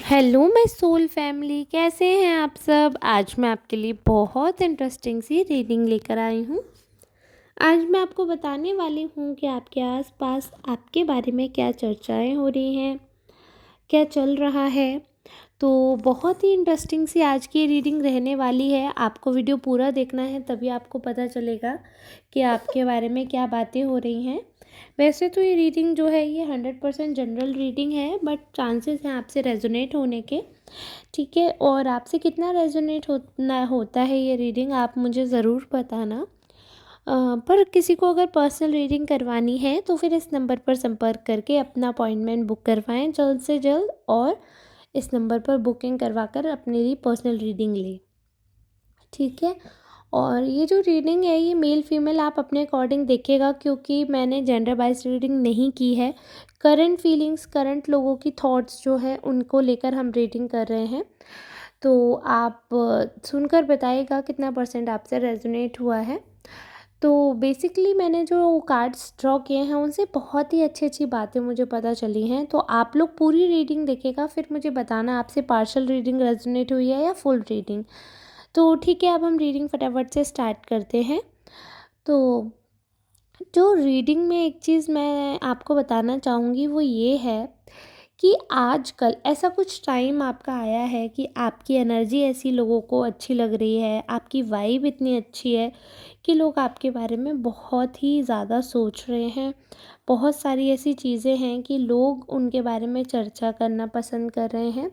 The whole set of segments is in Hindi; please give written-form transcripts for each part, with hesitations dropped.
हेलो माय सोल फैमिली, कैसे हैं आप सब। आज मैं आपके लिए बहुत इंटरेस्टिंग सी रीडिंग लेकर आई हूँ। आज मैं आपको बताने वाली हूँ कि आपके आसपास आपके बारे में क्या चर्चाएं हो रही हैं, क्या चल रहा है। तो बहुत ही इंटरेस्टिंग सी आज की रीडिंग रहने वाली है। आपको वीडियो पूरा देखना है, तभी आपको पता चलेगा कि आपके बारे में क्या बातें हो रही हैं। वैसे तो ये रीडिंग जो है ये 100% जनरल रीडिंग है, बट चांसेस हैं आपसे रेजोनेट होने के। ठीक है, और आपसे कितना रेजोनेट होता है ये रीडिंग, आप मुझे ज़रूर बताना। पर किसी को अगर पर्सनल रीडिंग करवानी है तो फिर इस नंबर पर संपर्क करके अपना अपॉइंटमेंट बुक करवाएं जल्द से जल्द, और इस नंबर पर बुकिंग करवा कर अपने लिए पर्सनल रीडिंग लें। ठीक है, और ये जो रीडिंग है ये मेल फीमेल आप अपने अकॉर्डिंग देखिएगा, क्योंकि मैंने जेंडर वाइज रीडिंग नहीं की है। करंट फीलिंग्स, करंट लोगों की थॉट्स जो है उनको लेकर हम रीडिंग कर रहे हैं। तो आप सुनकर बताइएगा कितना परसेंट आपसे रेजोनेट हुआ है। तो बेसिकली मैंने जो कार्ड्स ड्रॉ किए हैं उनसे बहुत ही अच्छी अच्छी बातें मुझे पता चली हैं। तो आप लोग पूरी रीडिंग देखिएगा, फिर मुझे बताना आपसे पार्शियल रीडिंग रेजोनेट हुई है या फुल रीडिंग। तो ठीक है, अब हम रीडिंग फटाफट से स्टार्ट करते हैं। तो जो रीडिंग में एक चीज़ मैं आपको बताना चाहूँगी वो ये है कि आजकल ऐसा कुछ टाइम आपका आया है कि आपकी एनर्जी ऐसी लोगों को अच्छी लग रही है, आपकी वाइब इतनी अच्छी है कि लोग आपके बारे में बहुत ही ज़्यादा सोच रहे हैं। बहुत सारी ऐसी चीज़ें हैं कि लोग उनके बारे में चर्चा करना पसंद कर रहे हैं।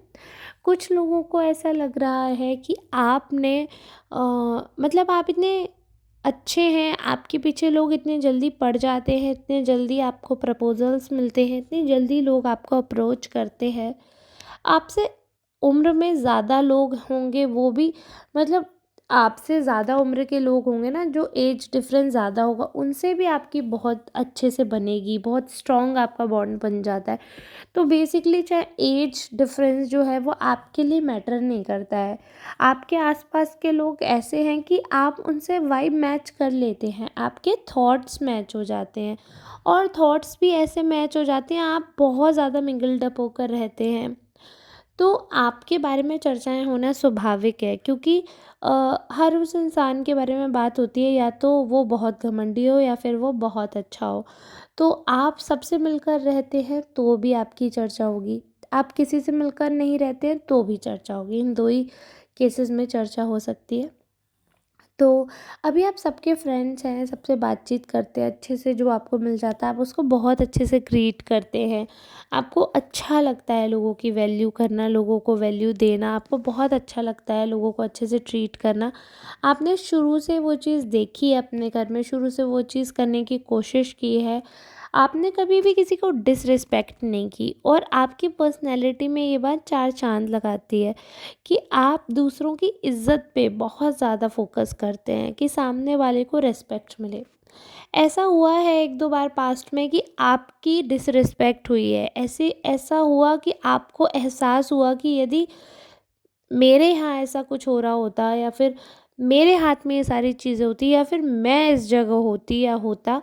कुछ लोगों को ऐसा लग रहा है कि आपने मतलब आप इतने अच्छे हैं, आपके पीछे लोग इतने जल्दी पड़ जाते हैं, इतने जल्दी आपको प्रपोज़ल्स मिलते हैं, इतनी जल्दी लोग आपको अप्रोच करते हैं। आपसे उम्र में ज़्यादा लोग होंगे, वो भी मतलब आपसे ज़्यादा उम्र के लोग होंगे ना, जो एज डिफरेंस ज़्यादा होगा, उनसे भी आपकी बहुत अच्छे से बनेगी, बहुत स्ट्रॉन्ग आपका बॉन्ड बन जाता है। तो बेसिकली चाहे एज डिफरेंस जो है वो आपके लिए मैटर नहीं करता है। आपके आसपास के लोग ऐसे हैं कि आप उनसे वाइब मैच कर लेते हैं, आपके थॉट्स मैच हो जाते हैं, और थॉट्स भी ऐसे मैच हो जाते हैं, आप बहुत ज़्यादा मिंगल्ड अप होकर रहते हैं। तो आपके बारे में चर्चाएँ होना स्वाभाविक है, क्योंकि हर उस इंसान के बारे में बात होती है, या तो वो बहुत घमंडी हो या फिर वो बहुत अच्छा हो। तो आप सबसे मिलकर रहते हैं तो भी आपकी चर्चा होगी, आप किसी से मिलकर नहीं रहते हैं तो भी चर्चा होगी। इन दो ही केसेस में चर्चा हो सकती है। तो अभी आप सबके फ्रेंड्स हैं, सबसे बातचीत करते हैं अच्छे से, जो आपको मिल जाता है आप उसको बहुत अच्छे से ग्रीट करते हैं। आपको अच्छा लगता है लोगों की वैल्यू करना, लोगों को वैल्यू देना, आपको बहुत अच्छा लगता है लोगों को अच्छे से ट्रीट करना। आपने शुरू से वो चीज़ देखी है अपने घर में, शुरू से वो चीज़ करने की कोशिश की है। आपने कभी भी किसी को डिसरिस्पेक्ट नहीं की, और आपकी पर्सनैलिटी में ये बात चार चाँद लगाती है कि आप दूसरों की इज़्ज़त पे बहुत ज़्यादा फोकस करते हैं कि सामने वाले को रिस्पेक्ट मिले। ऐसा हुआ है एक दो बार पास्ट में कि आपकी डिसरिस्पेक्ट हुई है, ऐसा हुआ कि आपको एहसास हुआ कि यदि मेरे यहाँ ऐसा कुछ हो रहा होता, या फिर मेरे हाथ में ये सारी चीज़ें होती, या फिर मैं इस जगह होती या होता,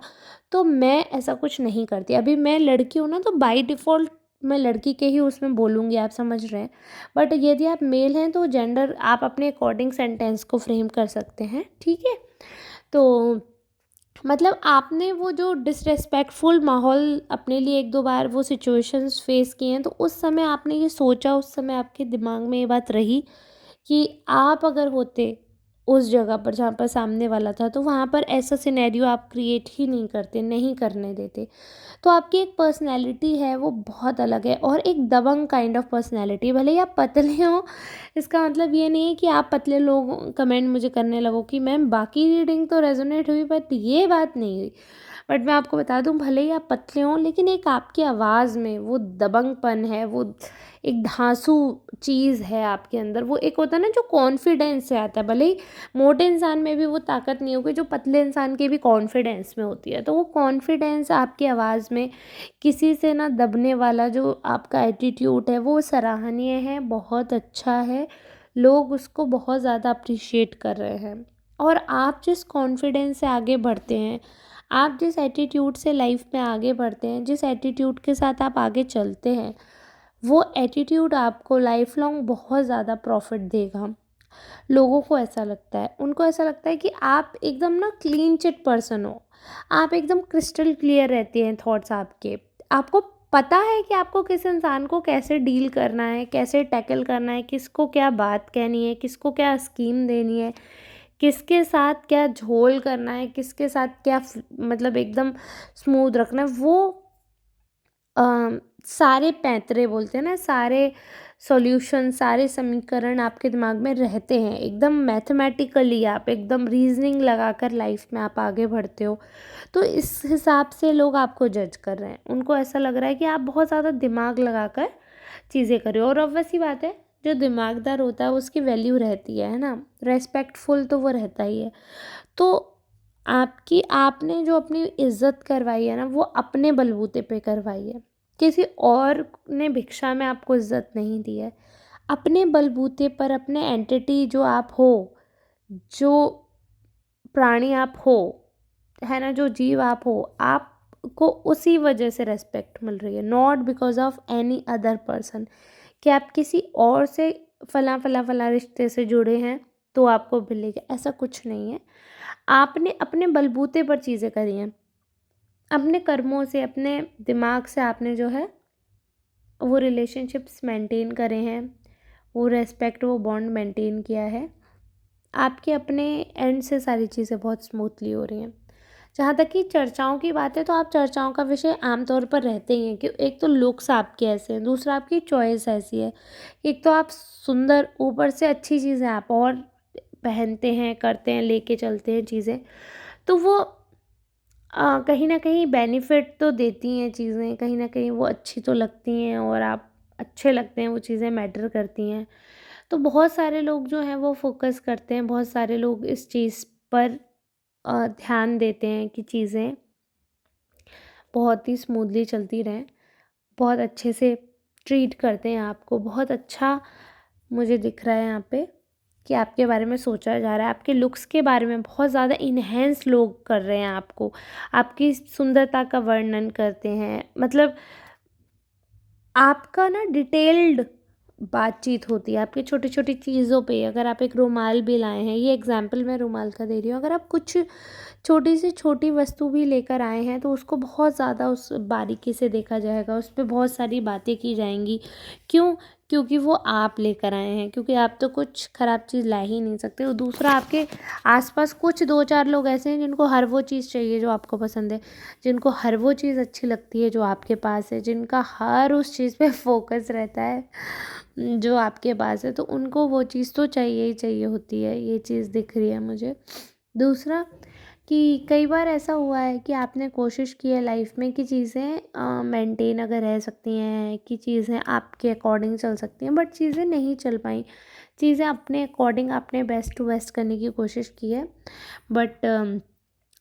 तो मैं ऐसा कुछ नहीं करती। अभी मैं लड़की हूँ ना, तो बाय डिफ़ॉल्ट मैं लड़की के ही उसमें बोलूँगी, आप समझ रहे हैं। बट यदि आप मेल हैं तो जेंडर आप अपने अकॉर्डिंग सेंटेंस को फ्रेम कर सकते हैं, ठीक है। तो मतलब आपने वो जो डिसरिस्पेक्टफुल माहौल अपने लिए एक दो बार वो सिचुएशंस फेस किए हैं, तो उस समय आपने ये सोचा, उस समय आपके दिमाग में ये बात रही कि आप अगर होते उस जगह पर जहाँ पर सामने वाला था, तो वहाँ पर ऐसा सिनेरियो आप क्रिएट ही नहीं करते, नहीं करने देते। तो आपकी एक पर्सनैलिटी है वो बहुत अलग है, और एक दबंग काइंड ऑफ पर्सनैलिटी। भले ही आप पतले हो, इसका मतलब ये नहीं है कि आप पतले लोग कमेंट मुझे करने लगो कि मैम बाकी रीडिंग तो रेजोनेट हुई बट ये बात नहीं हुई। बट मैं आपको बता दूं, भले ही आप पतले हों, लेकिन एक आपकी आवाज़ में वो दबंगपन है, वो एक धांसू चीज़ है आपके अंदर। वो एक होता है ना जो कॉन्फिडेंस से आता है, भले ही मोटे इंसान में भी वो ताकत नहीं होगी जो पतले इंसान के भी कॉन्फिडेंस में होती है। तो वो कॉन्फिडेंस आपकी आवाज़ में, किसी से ना दबने वाला जो आपका एटीट्यूड है, वो सराहनीय है, बहुत अच्छा है। लोग उसको बहुत ज़्यादा अप्रिशिएट कर रहे हैं। और आप जिस कॉन्फिडेंस से आगे बढ़ते हैं, आप जिस एटीट्यूड से लाइफ में आगे बढ़ते हैं, जिस एटीट्यूड के साथ आप आगे चलते हैं, वो एटीट्यूड आपको लाइफ लॉन्ग बहुत ज़्यादा प्रॉफिट देगा। लोगों को ऐसा लगता है, उनको ऐसा लगता है कि आप एकदम ना क्लीन चिट पर्सन हो, आप एकदम क्रिस्टल क्लियर रहते हैं थॉट्स आपके। आपको पता है कि आपको किस इंसान को कैसे डील करना है, कैसे टैकल करना है, किसको क्या बात कहनी है, किसको क्या स्कीम देनी है, किसके साथ क्या झोल करना है, किसके साथ क्या मतलब एकदम स्मूथ रखना है। वो अ, सारे पैंतरे बोलते हैं ना, सारे सॉल्यूशन, सारे समीकरण आपके दिमाग में रहते हैं। एकदम मैथमेटिकली आप एकदम रीजनिंग लगाकर लाइफ में आप आगे बढ़ते हो। तो इस हिसाब से लोग आपको जज कर रहे हैं, उनको ऐसा लग रहा है कि आप बहुत ज़्यादा दिमाग लगाकर चीज़ें कर रहे हो। और ऑब्वियस सी बात है, जो दिमागदार होता है उसकी वैल्यू रहती है ना, रेस्पेक्टफुल तो वो रहता ही है। तो आपने जो अपनी इज्जत करवाई है ना, वो अपने बलबूते पे करवाई है। किसी और ने भिक्षा में आपको इज्जत नहीं दी है। अपने बलबूते पर, अपने एंटिटी जो आप हो, जो प्राणी आप हो, है ना, जो जीव आप हो, आपको उसी वजह से रेस्पेक्ट मिल रही है, not because of any other person. कि आप किसी और से फला फला फला रिश्ते से जुड़े हैं तो आपको मिलेगा, ऐसा कुछ नहीं है। आपने अपने बलबूते पर चीज़ें करी हैं, अपने कर्मों से, अपने दिमाग से आपने जो है वो रिलेशनशिप्स मेंटेन करे हैं, वो रेस्पेक्ट, वो बॉन्ड मेंटेन किया है। आपके अपने एंड से सारी चीज़ें बहुत स्मूथली हो रही हैं। जहाँ तक कि चर्चाओं की बात है, तो आप चर्चाओं का विषय आमतौर पर रहते ही हैं कि एक तो लुक्स आपके ऐसे हैं, दूसरा आपकी चॉइस ऐसी है। एक तो आप सुंदर, ऊपर से अच्छी चीज़ें आप और पहनते हैं, करते हैं, लेके चलते हैं चीज़ें, तो वो कहीं न कहीं बेनिफिट तो देती हैं चीज़ें, कहीं न कहीं वो अच्छी तो लगती हैं और आप अच्छे लगते हैं, वो चीज़ें मैटर करती हैं। तो बहुत सारे लोग जो हैं वो फ़ोकस करते हैं, बहुत सारे लोग इस चीज़ पर ध्यान देते हैं कि चीज़ें बहुत ही स्मूथली चलती रहें, बहुत अच्छे से ट्रीट करते हैं आपको। बहुत अच्छा मुझे दिख रहा है यहाँ पे कि आपके बारे में सोचा जा रहा है, आपके लुक्स के बारे में बहुत ज़्यादा इन्हेंस लोग कर रहे हैं आपको, आपकी सुंदरता का वर्णन करते हैं। मतलब आपका ना डिटेल्ड बातचीत होती है आपकी छोटी-छोटी चीज़ों पे। अगर आप एक रुमाल भी लाए हैं, ये एग्ज़ाम्पल मैं रुमाल का दे रही हूँ, अगर आप कुछ छोटी से छोटी वस्तु भी लेकर आए हैं तो उसको बहुत ज़्यादा उस बारीकी से देखा जाएगा, उस पे बहुत सारी बातें की जाएँगी। क्यों? क्योंकि वो आप लेकर आए हैं, क्योंकि आप तो कुछ ख़राब चीज़ ला ही नहीं सकते। और दूसरा, आपके आस-पास कुछ 2-4 लोग ऐसे हैं जिनको हर वो चीज़ चाहिए जो आपको पसंद है, जिनको हर वो चीज़ अच्छी लगती है जो आपके पास है, जिनका हर उस चीज़ पे फ़ोकस रहता है जो आपके पास है, तो उनको वो चीज़ तो चाहिए ही चाहिए होती है। ये चीज़ दिख रही है मुझे। दूसरा, कि कई बार ऐसा हुआ है कि आपने कोशिश की है लाइफ में कि चीज़ें मेंटेन अगर रह सकती हैं, कि चीज़ें आपके अकॉर्डिंग चल सकती हैं, बट चीज़ें नहीं चल पाई। चीज़ें अपने अकॉर्डिंग आपने बेस्ट टू बेस्ट करने की कोशिश की है, बट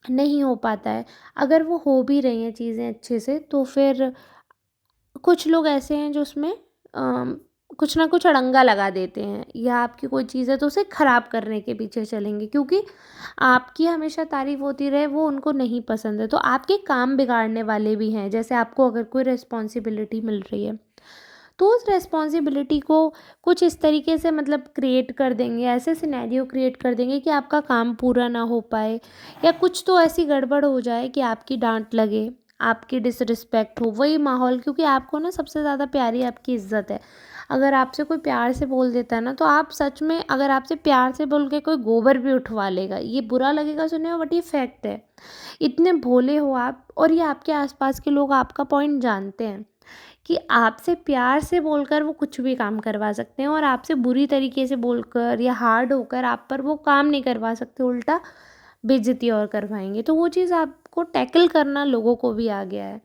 नहीं हो पाता है। अगर वो हो भी रही हैं चीज़ें अच्छे से, तो फिर कुछ लोग ऐसे हैं जो उसमें कुछ ना कुछ अड़ंगा लगा देते हैं, या आपकी कोई चीज़ है तो उसे ख़राब करने के पीछे चलेंगे, क्योंकि आपकी हमेशा तारीफ़ होती रहे वो उनको नहीं पसंद है। तो आपके काम बिगाड़ने वाले भी हैं। जैसे आपको अगर कोई रिस्पॉन्सिबिलिटी मिल रही है, तो उस रिस्पॉन्सिबिलिटी को कुछ इस तरीके से मतलब क्रिएट कर देंगे, ऐसे सिनेरियो क्रिएट कर देंगे कि आपका काम पूरा ना हो पाए, या कुछ तो ऐसी गड़बड़ हो जाए कि आपकी डांट लगे, आपकी डिसरिस्पेक्ट हो। वही माहौल, क्योंकि आपको ना सबसे ज़्यादा प्यारी आपकी इज्जत है। अगर आपसे कोई प्यार से बोल देता है ना, तो आप सच में, अगर आपसे प्यार से बोल के कोई गोबर भी उठवा लेगा, ये बुरा लगेगा सुनने में, बट ये फैक्ट है। इतने भोले हो आप, और ये आपके आसपास के लोग आपका पॉइंट जानते हैं कि आपसे प्यार से बोलकर वो कुछ भी काम करवा सकते हैं, और आपसे बुरी तरीके से बोलकर या हार्ड होकर आप पर वो काम नहीं करवा सकते, उल्टा बेइज्जती और करवाएंगे। तो वो चीज़ आपको टैकल करना लोगों को भी आ गया है।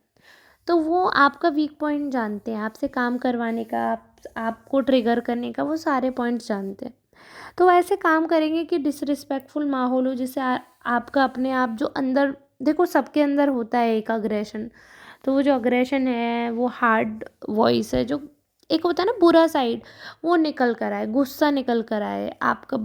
तो वो आपका वीक पॉइंट जानते हैं, आपसे काम करवाने का, आपको ट्रिगर करने का, वो सारे पॉइंट्स जानते हैं। तो ऐसे काम करेंगे कि डिसरिस्पेक्टफुल माहौल हो, जिससे आपका अपने आप जो अंदर, देखो सबके अंदर होता है एक अग्रेशन, तो वो जो अग्रेशन है, वो हार्ड वॉइस है, जो एक होता है ना बुरा साइड, वो निकल कर आए, गुस्सा निकल कर आए, आपका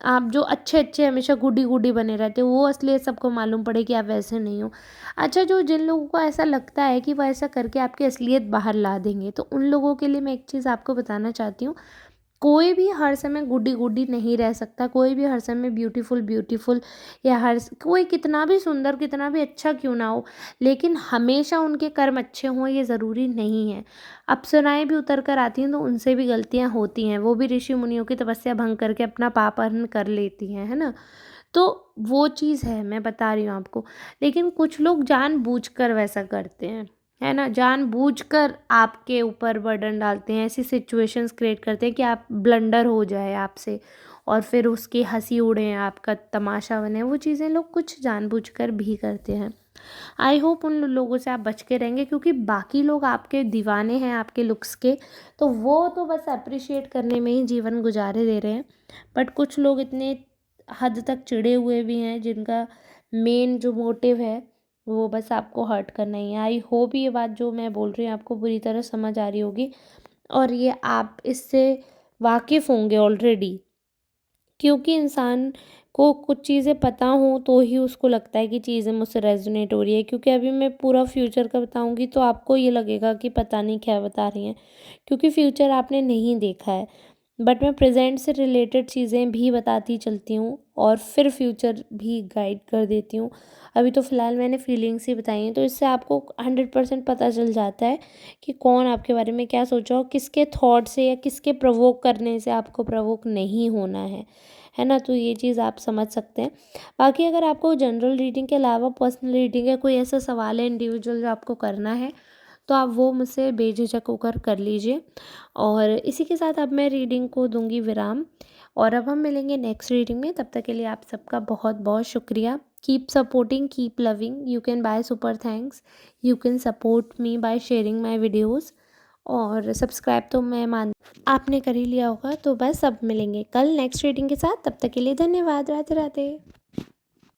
आप जो अच्छे हमेशा गुडी गुडी बने रहते हो वो असलियत सबको मालूम पड़े कि आप वैसे नहीं हो। अच्छा, जो जिन लोगों को ऐसा लगता है कि वो ऐसा करके आपकी असलियत बाहर ला देंगे, तो उन लोगों के लिए मैं एक चीज़ आपको बताना चाहती हूँ, कोई भी हर समय गुड्डी गुड्डी नहीं रह सकता, कोई भी हर समय ब्यूटीफुल ब्यूटीफुल या कोई कितना भी सुंदर कितना भी अच्छा क्यों ना हो, लेकिन हमेशा उनके कर्म अच्छे हों ये ज़रूरी नहीं है। अप्सराएं भी उतर कर आती हैं तो उनसे भी गलतियां होती हैं, वो भी ऋषि मुनियों की तपस्या भंग करके अपना पाप हरण कर लेती हैं, है ना। तो वो चीज़ है, मैं बता रही हूँ आपको। लेकिन कुछ लोग जानबूझकर वैसा करते हैं, है ना, जानबूझकर आपके ऊपर बर्डन डालते हैं, ऐसी सिचुएशंस क्रिएट करते हैं कि आप ब्लंडर हो जाए आपसे और फिर उसकी हंसी उड़े, आपका तमाशा बने। वो चीज़ें लोग कुछ जानबूझकर भी करते हैं। आई होप उन लोगों से आप बच के रहेंगे, क्योंकि बाकी लोग आपके दीवाने हैं आपके लुक्स के, तो वो तो बस अप्रिशिएट करने में ही जीवन गुजारे दे रहे हैं। बट कुछ लोग इतने हद तक चिढ़े हुए भी हैं जिनका मेन जो मोटिव है वो बस आपको हर्ट करना ही है। आई होप ये बात जो मैं बोल रही हूँ आपको बुरी तरह समझ आ रही होगी और ये आप इससे वाकिफ़ होंगे ऑलरेडी, क्योंकि इंसान को कुछ चीज़ें पता हों तो ही उसको लगता है कि चीज़ें मुझसे रेजोनेट हो रही है। क्योंकि अभी मैं पूरा फ्यूचर का बताऊंगी तो आपको ये लगेगा कि पता नहीं क्या बता रही हैं, क्योंकि फ्यूचर आपने नहीं देखा है। बट मैं प्रेजेंट से रिलेटेड चीज़ें भी बताती चलती हूँ और फिर फ्यूचर भी गाइड कर देती हूँ। अभी तो फ़िलहाल मैंने फीलिंग्स ही बताई हैं, तो इससे आपको 100% पता चल जाता है कि कौन आपके बारे में क्या सोचा और किसके थॉट से या किसके प्रवोक करने से आपको प्रवोक नहीं होना है ना। तो ये चीज़ आप समझ सकते हैं। बाकी अगर आपको जनरल रीडिंग के अलावा पर्सनल रीडिंग या कोई ऐसा सवाल है इंडिविजुअल जो आपको करना है, तो आप वो मुझसे बेझिझक होकर कर लीजिए। और इसी के साथ अब मैं रीडिंग को दूंगी विराम और अब हम मिलेंगे नेक्स्ट रीडिंग में। तब तक के लिए आप सबका बहुत बहुत शुक्रिया। Keep supporting, keep loving, you can by super thanks, you can support me by sharing my videos और सब्सक्राइब तो मैं मान आपने कर ही लिया होगा। तो बस अब मिलेंगे कल नेक्स्ट रीडिंग के साथ, तब तक के लिए धन्यवाद। राधे राधे।